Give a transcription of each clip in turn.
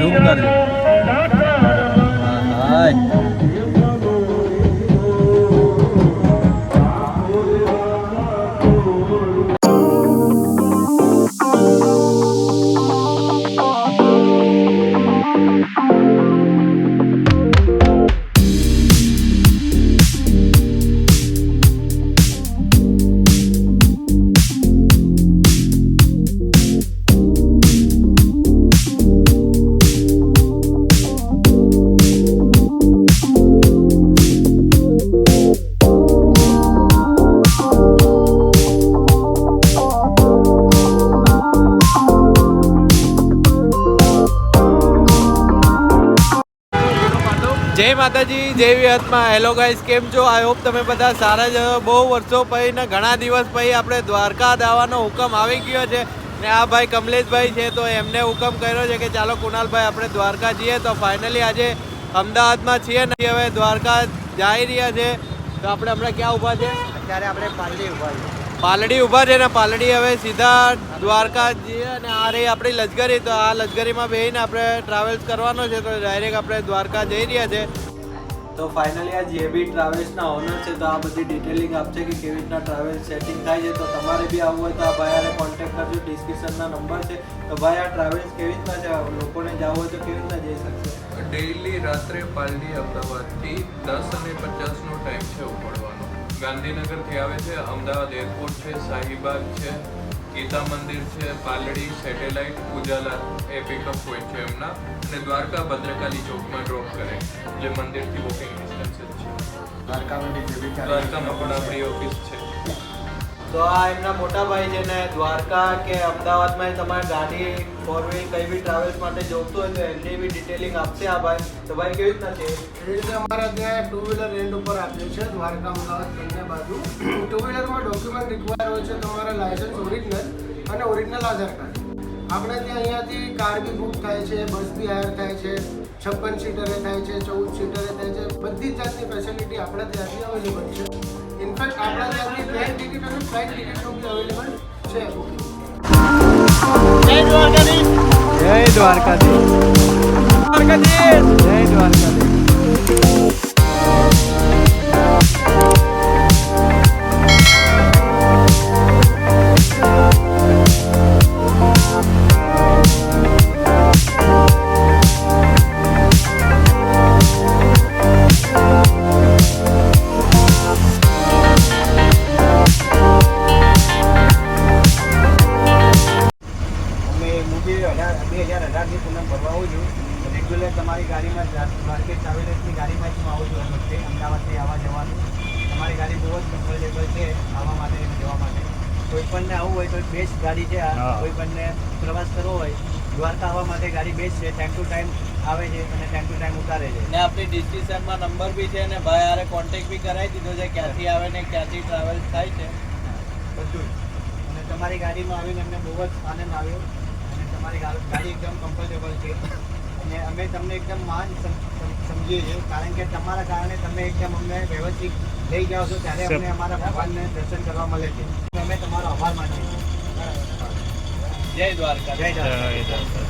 Zoom કરજો. હાય જય માતાજી, જય વિહતમાં. હેલો ગાઈસ, કેમ છો? આઈ હોપ તમે બધા સારા જ. બહુ વર્ષો પછી ને ઘણા દિવસ પછી આપણે દ્વારકા આવવાનો હુકમ આવી ગયો છે ને આ ભાઈ કમલેશભાઈ છે તો એમને હુકમ કર્યો છે કે ચાલો કુણાલભાઈ આપણે દ્વારકા જઈએ. તો ફાઇનલી આજે અમદાવાદમાં છીએ ને હવે દ્વારકા જઈ રહ્યા છે. તો આપણે હમણાં ક્યાં ઊભા છે? અત્યારે આપણે પાલડી ઊભા છે. પાલડી ઊભા છે ને પાલડી હવે સીધા દ્વારકા જઈએ અને આ રહી આપણી લશ્કરી. તો આ લશ્કરીમાં બેસીને આપણે ટ્રાવેલ્સ કરવાનો છે તો ડાયરેક્ટ આપણે દ્વારકા જઈ રહ્યા છે. તો ફાઇનલી આ જેબી ટ્રાવેલ્સના ઓનર છે તો આ બધી ડિટેલિંગ આપશે કે કેવી રીતના ટ્રાવેલ્સ સેટિંગ થાય છે. તો તમારે બી આવવું હોય તો આ ભાઈ કોન્ટેક્ટ કરજો, ડિસ્ક્રિપ્શનના નંબર છે. તો ભાઈ આ ટ્રાવેલ્સ કેવી રીતના છે, લોકોને જવું હોય તો કેવી રીતના જઈ શકશે? ડેઈલી રાત્રે પાલડી અમદાવાદથી 10:50નો ટાઈમ છે ઉપડવાનો. ગાંધીનગરથી આવે છે, અમદાવાદ એરપોર્ટ છે, શાહીબાગ છે, ગીતા મંદિર છે, પાલડી, સેટેલાઇટ, ઉજાલા એ પિકઅપ પોઈન્ટ છે એમના, અને દ્વારકા ભદ્રકાલી ચોકમાં ડ્રોપ કરે જે મંદિરથી વોકિંગ ડિસ્ટન્સ જ છે. દ્વારકામાં પણ આપણી ઓફિસ છે. તો આ એમના મોટા ભાઈ છે ને દ્વારકા કે અમદાવાદમાં તમારે ગાડી ફોર વ્હીલ કઈ બી ટ્રાવેલ્સ માટે જોઈતું હોય તો એમની બી ડિટેલિંગ આપશે આ ભાઈ. તો ભાઈ કેવી રીતના છે? એવી રીતે અમારા ત્યાં ટુ વ્હીલર રેન્ટ ઉપર આપ્યું છે દ્વારકા અમદાવાદ બંને બાજુ. ટુ વ્હીલરમાં ડોક્યુમેન્ટ રિક્વાયર હોય છે તમારા લાયસન્સ ઓરિજિનલ અને ઓરિજિનલ આધાર કાર્ડ. આપણે ત્યાં અહીંયાથી કાર બી બુક થાય છે, બસ બી હાયર થાય છે, 56 સીટરે થાય છે, 14 સીટરે થાય છે. બધી જ જાતની ફેસિલિટી આપણા ત્યાંથી અવેલેબલ છે. ઇનફેક્ટ આપણા ત્યાંથી ટ્રેન ટિકિટ અને ફ્લાઇટ ટિકિટનો બી અવેલેબલ છે. જય દ્વારકાધીશ, જય દ્વારકાધીશ, દ્વારકાધીશ, જય દ્વારકાધીશ. રેગ્યુલર તમારી ગાડીમાં માર્કેટ ટ્રાવેલર્સની ગાડીમાં જ હું આવું છું. વખતે અમદાવાદથી આવવા જવાનું તમારી ગાડી બહુ જ કમ્ફર્ટેબલ છે આવવા માટે જવા માટે. કોઈ પણને આવવું હોય તો બેસ્ટ ગાડી છે આ. કોઈ પણને પ્રવાસ કરવો હોય દ્વારકા આવવા માટે ગાડી બેસ્ટ છે. ટાઈમ ટુ ટાઈમ આવે છે અને ટાઈમ ટુ ટાઈમ ઉતારે છે. ને આપણી ડિસ્ક્રિપ્શનમાં નંબર બી છે ને ભાઈ આરે કોન્ટેક્ટ બી કરાવી દીધો છે ક્યાંથી આવે ને ક્યાંથી ટ્રાવેલ્સ થાય છે બધું જ. અને તમારી ગાડીમાં આવીને અમને બહુ જ આનંદ આવ્યો અને તમારી ગાડી એકદમ કમ્ફર્ટેબલ છે અને અમે તમને એકદમ માન સમજીએ છીએ કારણ કે તમારા કારણે તમે એકદમ અમને વ્યવસ્થિત લઈ જાઓ છો ત્યારે અમને અમારા ભગવાનને દર્શન કરવા મળે છે. અમે તમારો આભાર માનીએ છીએ. જય દ્વારકા, જય દ્વારકા.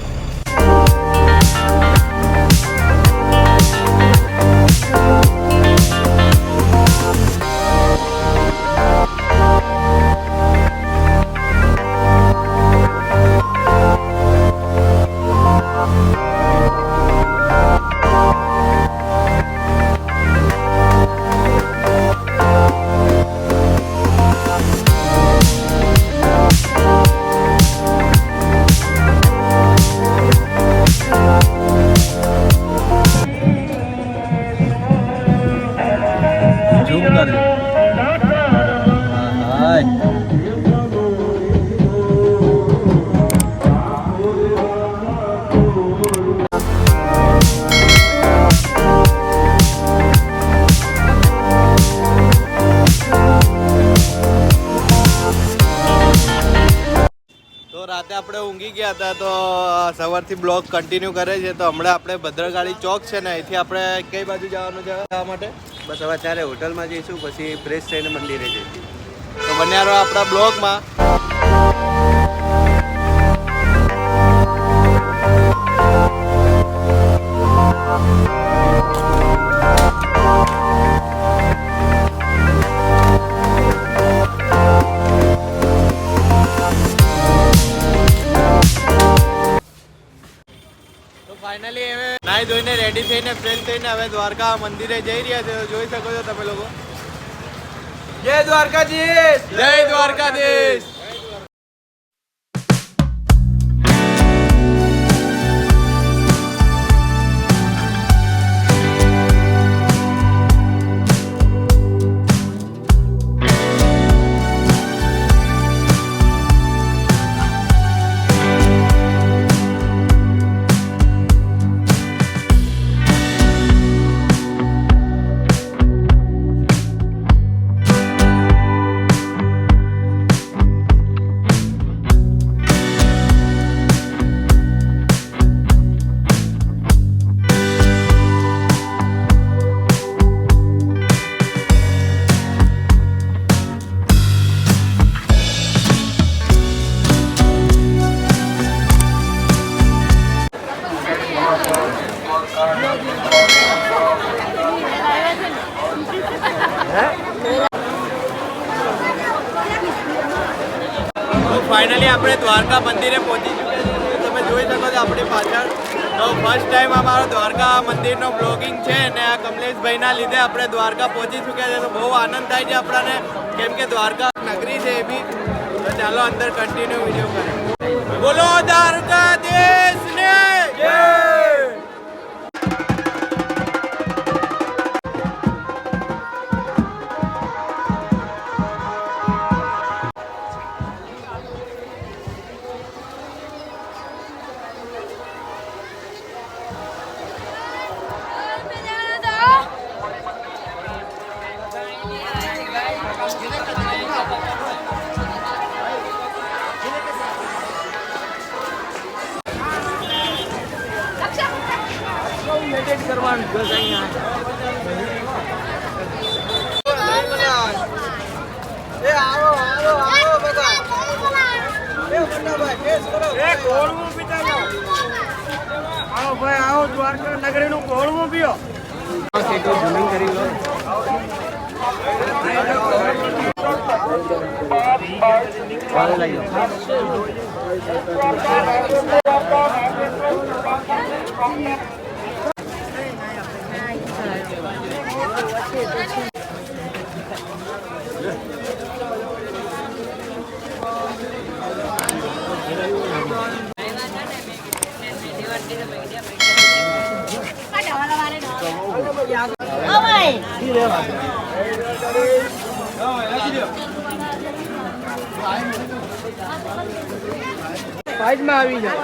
ઝૂમ કરજો. હાય રાતે આપણે ઊંઘી ગયા હતા તો સવારથી બ્લોગ કન્ટિન્યુ કરે છે. તો હમણાં આપણે ભદ્રકાળી ચોક છે ને અહીંથી આપણે કઈ બાજુ જવાનું છે જવા માટે? બસ હવે અત્યારે હોટલમાં જઈશું, પછી ફ્રેશ થઈને મંદિરે જઈશું. તો બન્યા રહો આપણા બ્લોગમાં. ફાઇનલી હવે નાઈ ધોઈને રેડી થઈને ફ્રેશ થઈને હવે દ્વારકા મંદિરે જઈ રહ્યા છે. તો જોઈ શકો છો તમે લોકો. જય દ્વારકાધીશ, જય દ્વારકાધીશ. ફાઇનલી આપણે દ્વારકા મંદિરે પહોંચી ચૂક્યા છીએ. તમે જોઈ શકો છો આપણી પાછળ. તો ફર્સ્ટ ટાઈમ અમારો દ્વારકા મંદિરનો બ્લોગિંગ છે ને આ કમલેશભાઈના લીધે આપણે દ્વારકા પહોંચી ચૂક્યા છે. તો બહુ આનંદ થાય છે આપણને, કેમ કે દ્વારકા નગરી છે એ બી. તો ચાલો અંદર કન્ટિન્યુ વિડીયો કરીએ. બોલો દ્વારકાધીશને જય. આવો દ્વારકા નગરીનું કોળવું પીઓ. સાઈડમાં આવી જાય.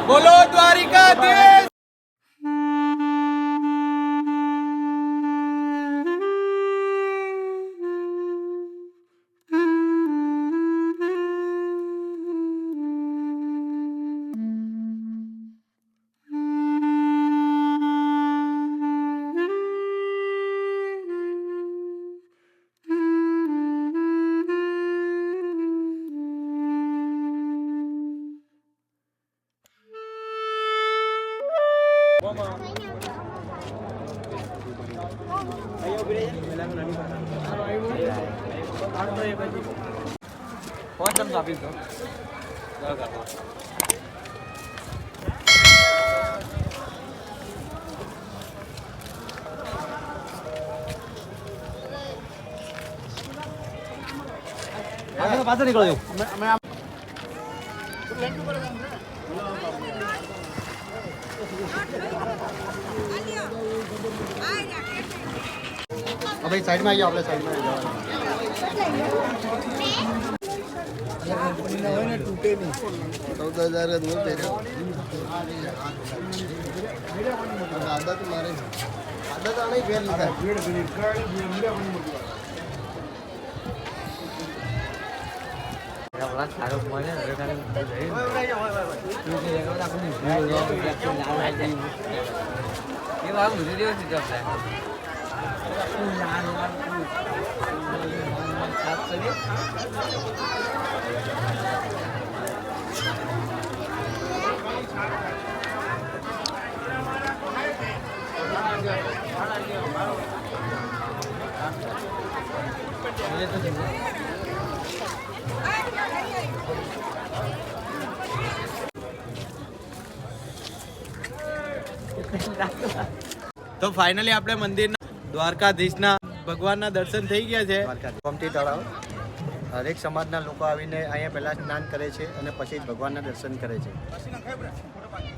બોલો દ્વારિકાધીશ. પાછળ નીકળો છો. ભાઈ સાઈડમાં આવી જાઓ, આપણે સાઈડમાં આવી જાઓ. 14,000 દૂર પહેર્યો આદત મારે આદત આને ફેર લીધા તો ફાઇનલી આપણે મંદિરના દ્વારકાધીશના ભગવાનના દર્શન થઈ ગયા છે. ગોમતી તળાવ હરેક સમાજના લોકો આવીને અહીંયા પહેલા સ્નાન કરે છે અને પછી ભગવાનના દર્શન કરે છે.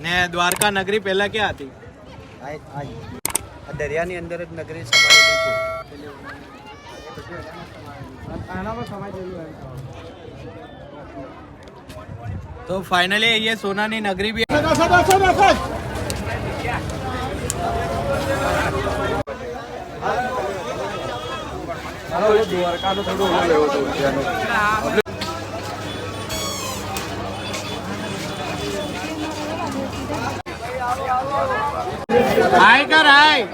ને દ્વારકા નગરી પહેલા ક્યાં હતી? આ દરિયાની અંદર જ નગરી સમાયેલી છે. તો ફાઇનલી અહીંયા સોનાની નગરી બી હાય કર હાય.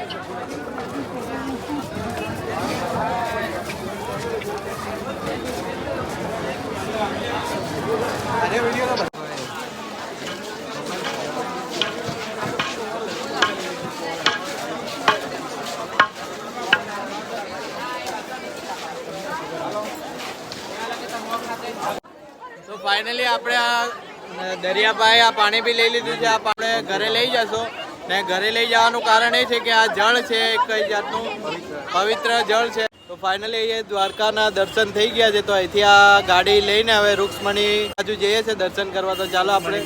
તો ફાઇનલી આપણે આ દરિયા પાસે આ પાણી બી લઈ લીધું છે. આ આપણે ઘરે લઈ જશો ને ઘરે લઈ જવાનું કારણ એ છે કે આ જળ છે કઈ જાતનું પવિત્ર જળ છે. તો ફાઇનલી એ દ્વારકાના દર્શન થઈ ગયા છે. તો અહીંથી આ ગાડી લઈને હવે રૂક્ષ્મણી બાજુ જઈએ છે દર્શન કરવા. તો ચાલો આપણે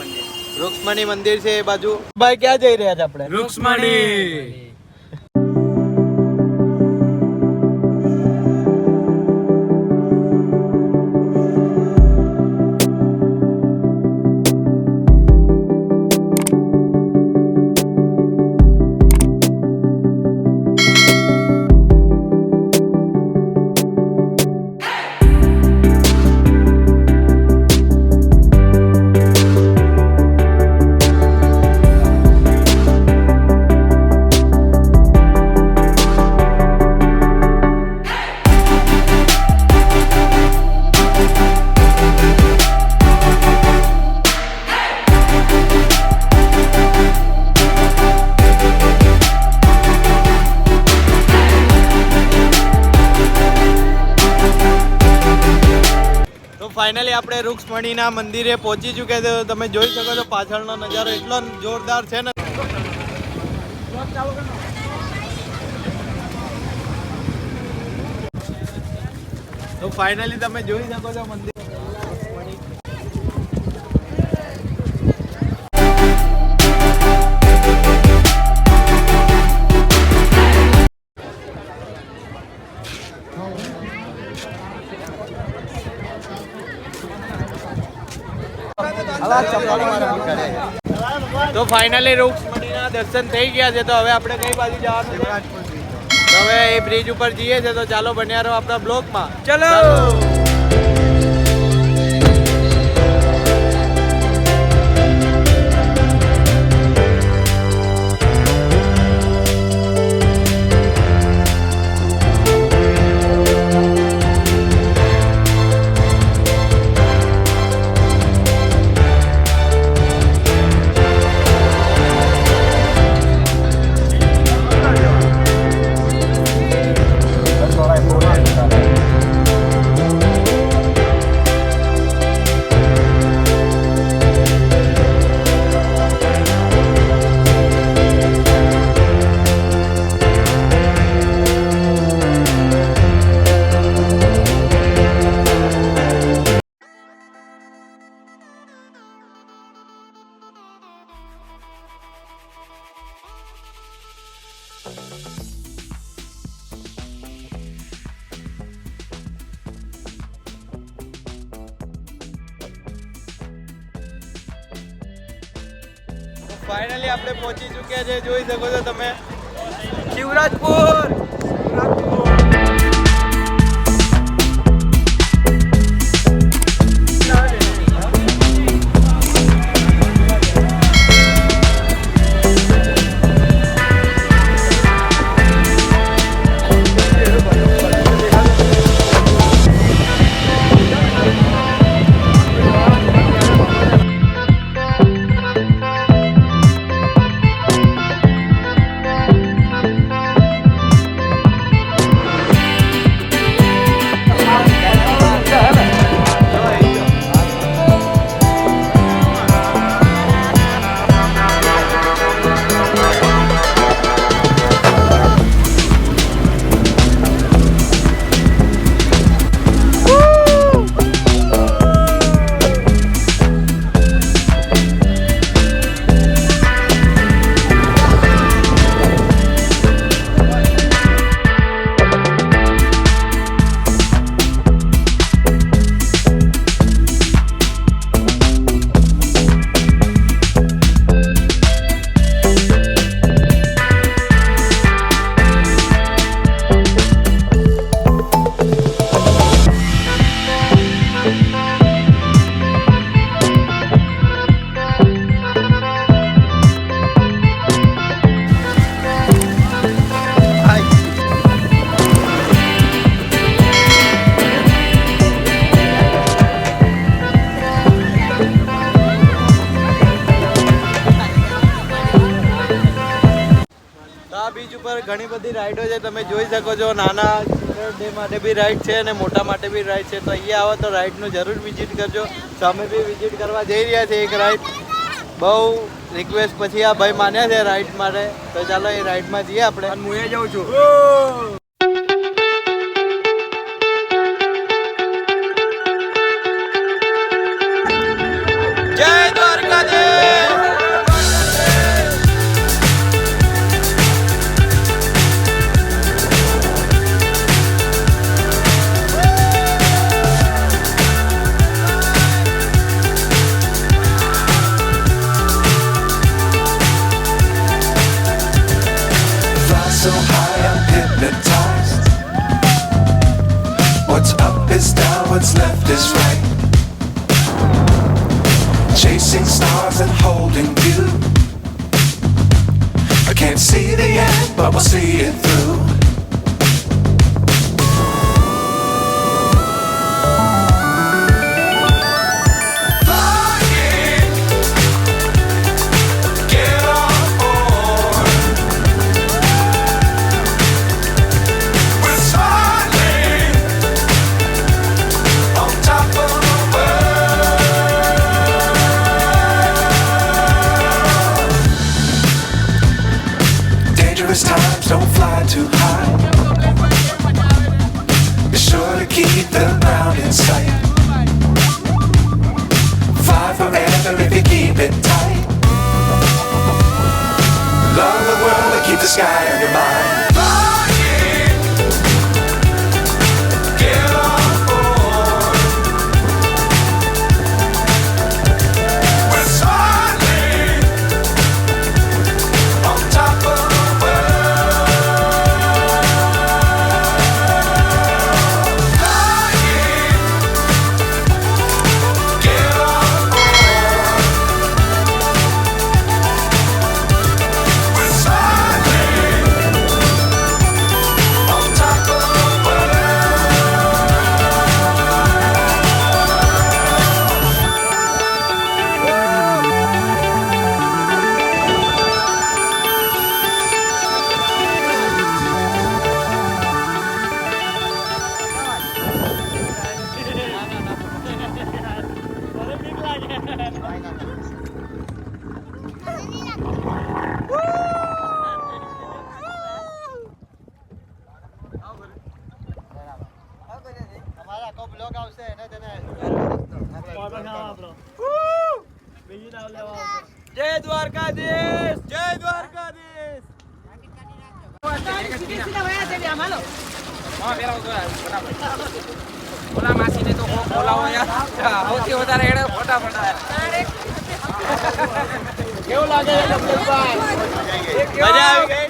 રૂક્ષ્મણી મંદિર છે એ બાજુ. ભાઈ ક્યાં જઈ રહ્યા છે આપણે? રૂક્ષ્મણી. ફાઇનલી આપણે રૂક્ષ્મણીના મંદિરે પહોંચી ચૂક્યા છે. તમે જોઈ શકો છો પાછળનો નજારો એટલો જોરદાર છે ને. તો ફાઇનલી તમે જોઈ શકો છો મંદિર. તો ફાઇનલી રૂક્ષ્મણીના દર્શન થઈ ગયા છે. તો હવે આપણે કઈ બાજુ જવાનું છે? તો હવે એ બ્રિજ ઉપર જઈએ છે. તો ચાલો બન્યા રહો આપણા બ્લોગમાં. ચલો. ફાઇનલી આપણે પહોંચી ચૂક્યા છે, જોઈ શકો છો તમે, શિવરાજપુર. બીચ ઉપર ઘણી બધી રાઈડો છે, તમે જોઈ શકો છો. નાના ડે માટે બી રાઈડ છે અને મોટા માટે બી રાઈડ છે. તો અહીંયા આવો તો રાઈડનું જરૂર વિઝિટ કરજો. તમે બી વિઝિટ કરવા જઈ રહ્યા છે એક રાઈડ. બહુ રિક્વેસ્ટ પછી આ ભાઈ માન્યા છે રાઈડ માટે, તો ચાલો એ રાઈડમાં જઈએ આપણે. હું એ જાઉં છું. જય Dwarkadhish. So high I'm hypnotized. What's up is down, what's left is right. Chasing stars and holding you. I can't see the end, but we'll see it through. Times don't fly too high. Be sure to keep the ground in sight. Fly forever if you keep it tight. Love the world and keep the sky on your mind. જય દ્વારકાધીશ, જય દ્વારકાધીશ. ઓલા માસીને તો બોલાવો યાર, સૌથી વધારે એને ફોટા પડાયા. કેવું લાગે છે કમલેશભાઈ? મજા આવી ગઈ?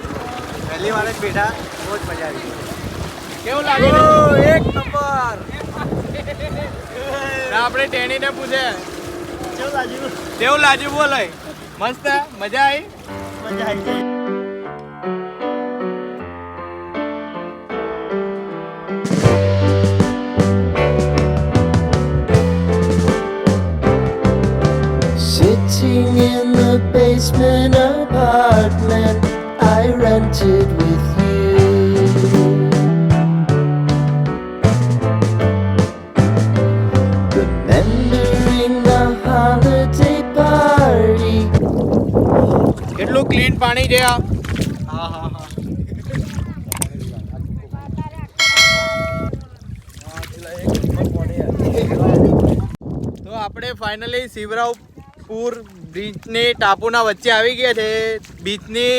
પહેલી વાર જ બેઠા, બહુ જ મજા આવી ગઈ. કેવું લાગે છે? એક નંબર. આપણે ટેણીને પૂછે કેવું લાગ્યું બોલો. મસ્ત, મજા આવી? મજા આવી. Sitting in the basement apartment I rented with you. Remembering the holiday party. કેટલું ક્લીન પાણી છે આ. તો આપણે ફાઇનલી શિવરાવપુર બીચની ટાપુના વચ્ચે આવી ગયા છે. બીચની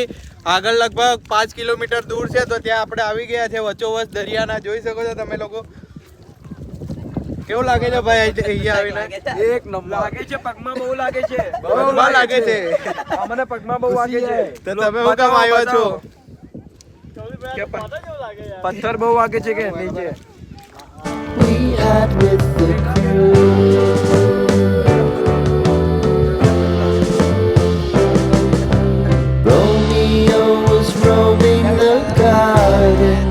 આગળ લગભગ 5 કિલોમીટર દૂર છે, તો ત્યાં આપણે આવી ગયા છે વચ્ચોવચ દરિયાના. જોઈ શકો છો તમે લોકો. કેવું લાગે છે ભાઈ અહીંયા આવીને? એક નંબર લાગે છે. પગમાં બહુ લાગે છે. પગમાં લાગે છે. મને પગમાં બહુ વાગે છે. તો તમે શું કામ આવ્યા છો? પથ્થર બહુ વાગે છે કે નીચે? We had with the crew. Romeo was roaming the garden.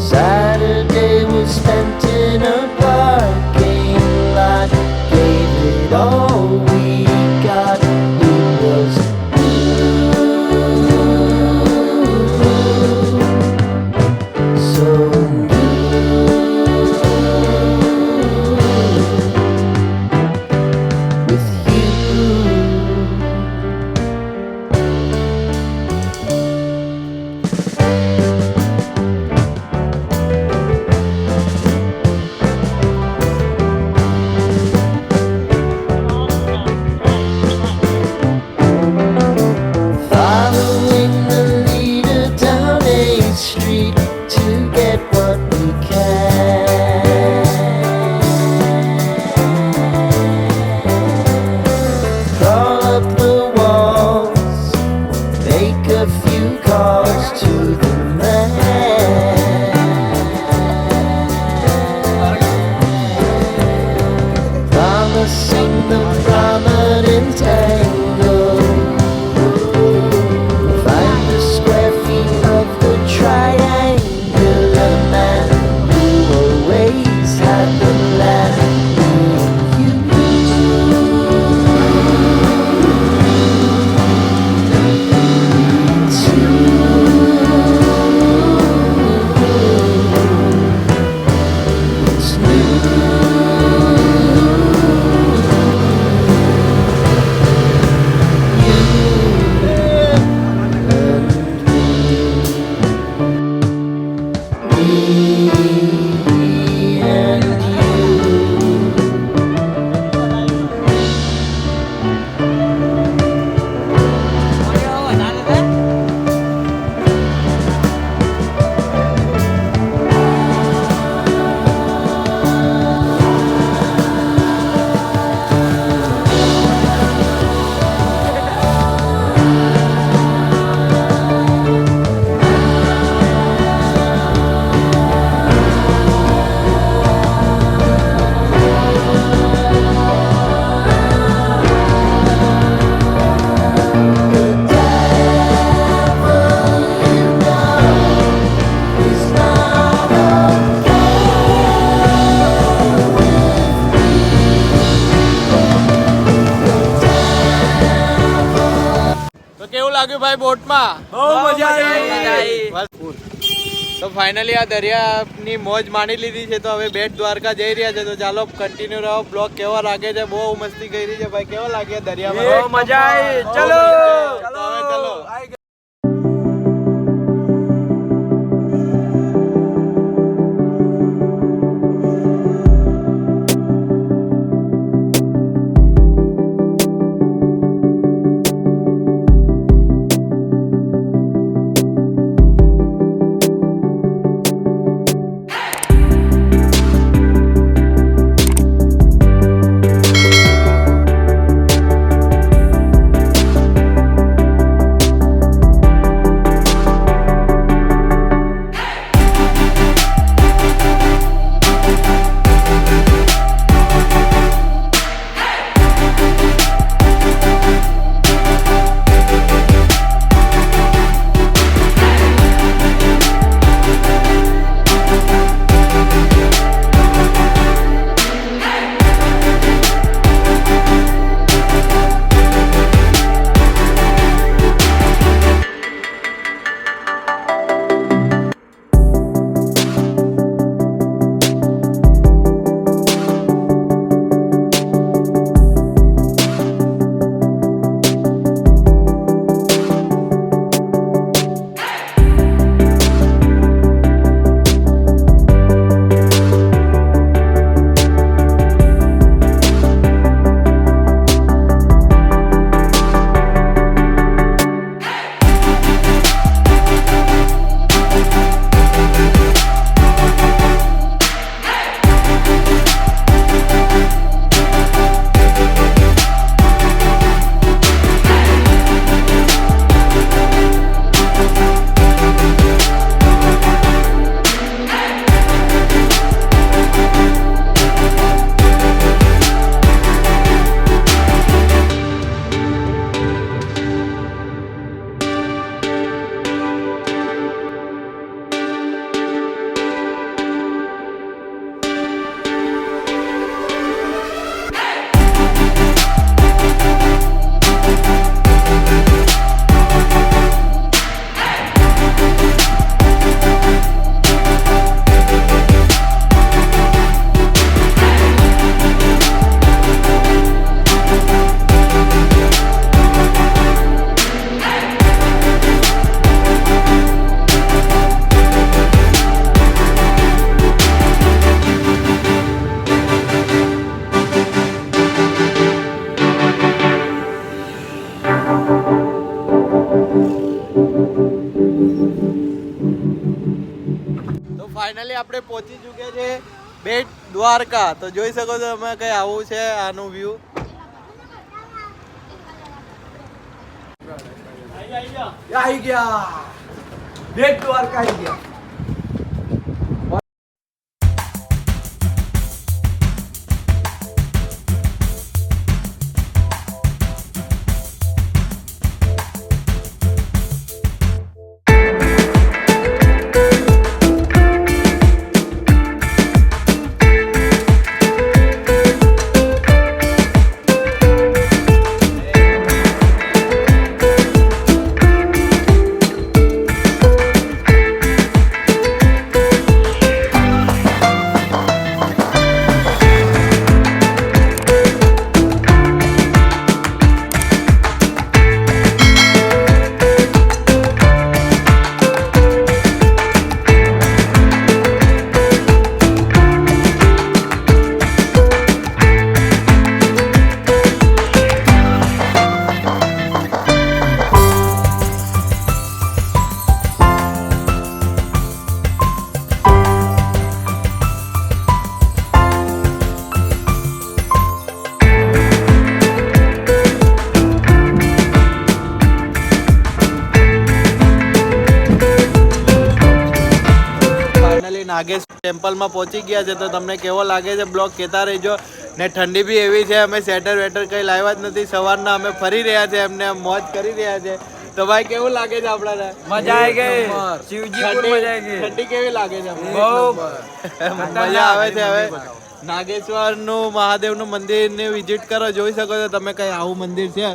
Saturday was spent in a parking lot. Gave it all we got. It was so with you. Following the leader down 8th Street to get what we can. Crawl up the walls, make a few calls to the man. Promising the prominent angle. Find the square feet of the triangular man who always had the plan. It's me and તો કેવું લાગ્યું ભાઈ બોટમાં? બહુ મજા આવી. બસ. તો finally આ દરિયાની મોજ માણી લીધી છે, તો હવે બેટ દ્વારકા જઈ રહ્યા છે. તો ચાલો કન્ટિન્યુ રહો. બ્લોગ કેવો લાગે છે? બહુ મસ્તી કરી છે ભાઈ. કેવો લાગે દરિયામાં? બહુ મજા આવી. ચલો તો હવે ચલો. ફાઇનલી આપણે પહોંચી ચૂક્યા છે બેટ દ્વારકા. તો જોઈ શકો છો તમે કઈ આવું છે આનું વ્યૂ. આવી ગયા બેટ દ્વારકા આવી ગયા. નાગેશ ટેમ્પલમાં પહોંચી ગયા છે. તો તમને કેવો લાગે છે બ્લોગ કહેતા રહેજો. ને ઠંડી બી એવી છે, અમે સ્વેટર વેટર કંઈ લાવ્યા જ નથી. સવારના અમે ફરી રહ્યા છે, એમને મોજ કરી રહ્યા છે. તો ભાઈ કેવું લાગે છે આપણાને? મજા આવી ગઈ શિવજીપુર, મજા આવી ગઈ. ઠંડી કેવી લાગે છે? બહુ મજા આવે છે. હવે નાગેશ્વર નું મહાદેવ નું મંદિર ને વિઝિટ કરો. જોઈ શકો છો તમે કઈ આવું મંદિર છે.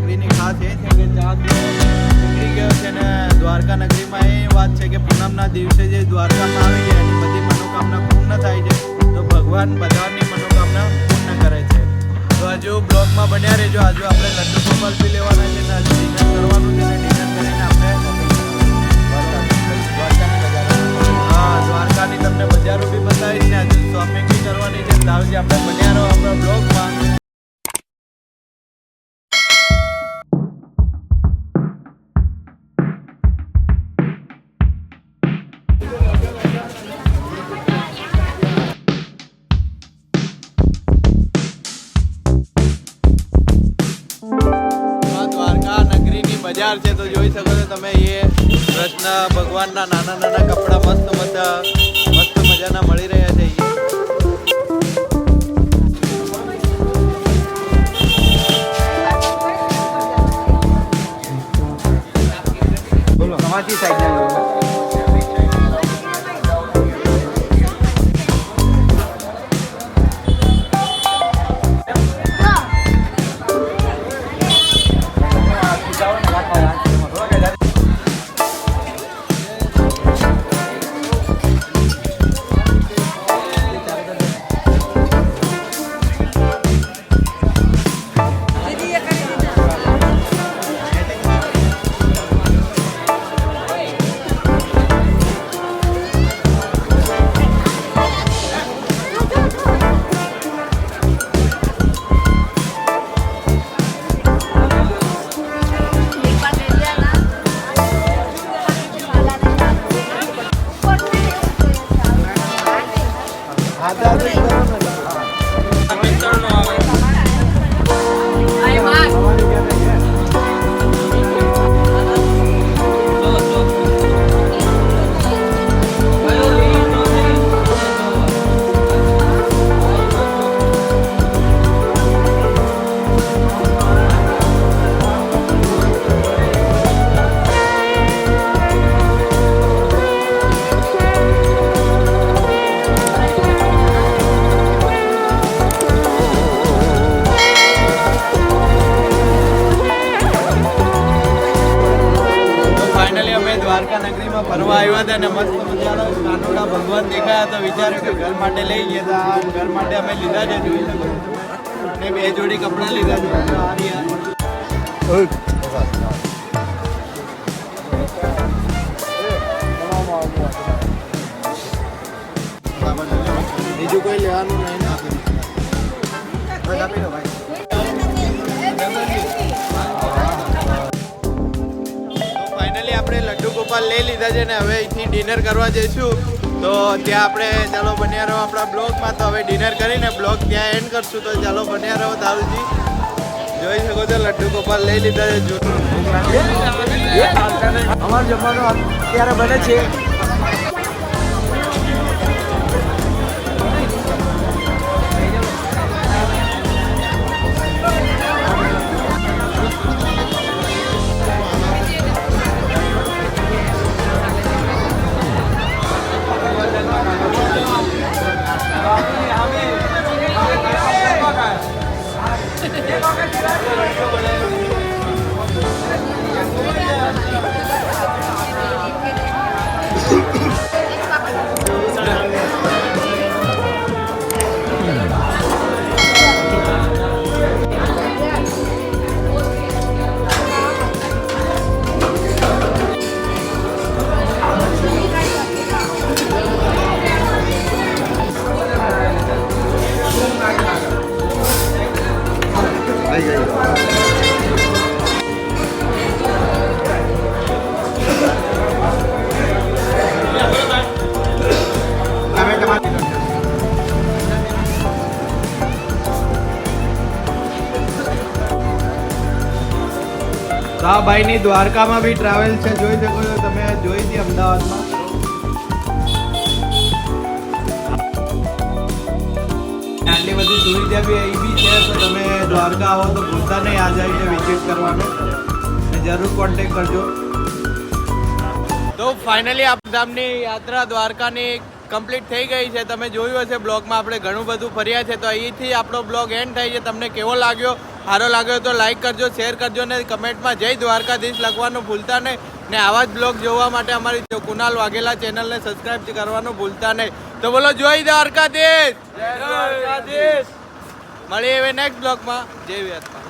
નગરીની ખાસ એ છે કે ચાંદ નીકળી ગયો છે ને દ્વારકા નગરીમાં એ વાત છે કે પૂનમના દિવસે જે દ્વારકામાં આવી જાય એની બધી મનોકામના પૂર્ણ થાય છે. તો ભગવાન બધાની મનોકામના પૂર્ણ કરે છે. તો હજુ બ્લોગમાં બન્યા રહેજો. હજુ આપણે લડ્ડુ ગોપાલ પી લેવાના છે ને હજુ ડિનર કરવાનું છે ને ડિનર કરીને આપણે દ્વારકાની તમને બજારો બી બતાવીશ ને હજુ શોપિંગ બી કરવાની છે. દાવજી આપણે બન્યા રહો આપણા બ્લોગમાં. બજાર છે તો જોઈ શકો છો તમે. એ કૃષ્ણ ભગવાનના નાના નાના કપડા મસ્ત મજાના મળી રહ્યા છે. બોલો તમારી સાઈડના લોકો દ્વારકા નગરીમાં ફરવા આવ્યા હતા અને મસ્ત મજાનો કાનોડા ભગવાન દેખાયા તો વિચાર્યું કે ઘર માટે લઈ ગયા હતા. ઘર માટે અમે લીધા છે. જોઈ શકો ને 2 જોડી કપડાં લીધા છે. બીજું કોઈ લેવાનું નહીં ને આપી દો ભાઈ. આપણે લડ્ડુ ગોપાલ લઈ લીધા છે ને હવે અહીંથી ડિનર કરવા જઈશું. તો ત્યાં આપણે ચાલો બન્યા રહો આપણા બ્લોગમાં. તો હવે ડિનર કરીને બ્લોગ ત્યાં એન્ડ કરશું. તો ચાલો બન્યા રહો. દારૂજી જોઈ શકો છો લડ્ડુ ગોપાલ લઈ લીધા છે. અમારો જમવાનો અત્યારે બને છે. તો આ ભાઈની દ્વારકામાં બી ટ્રાવેલ છે. જોઈ શકો છો તમે. જોઈ હતી અમદાવાદમાં. આટલી બધી સુવિધા બી અહીં બી છે. તો તમે દ્વારકા આવો તો ભૂલતા નહીં આ જઈને વિઝિટ કરવાનું. જરૂર કોન્ટેક્ટ કરજો. તો ફાઇનલી આપધામની યાત્રા દ્વારકાની કમ્પ્લીટ થઈ ગઈ છે. તમે જોયું હશે બ્લોગમાં આપણે ઘણું બધું ફર્યા છે. તો અહીંથી આપણો બ્લોગ એન્ડ થાય છે. તમને કેવો લાગ્યો સારો લાગ્યો તો લાઈક કરજો, શેર કરજો ને કમેન્ટમાં જય દ્વારકાધીશ લખવાનું ભૂલતા નહીં. ને આવા જ બ્લોગ જોવા માટે અમારી કુનાલ વાઘેલા ચેનલને સબસ્ક્રાઇબ કરવાનું ભૂલતા નહીં. તો બોલો જય દ્વારકાધીશ. મળીએ હવે નેક્સ્ટ બ્લોગમાં. જય વ્યાસમાં.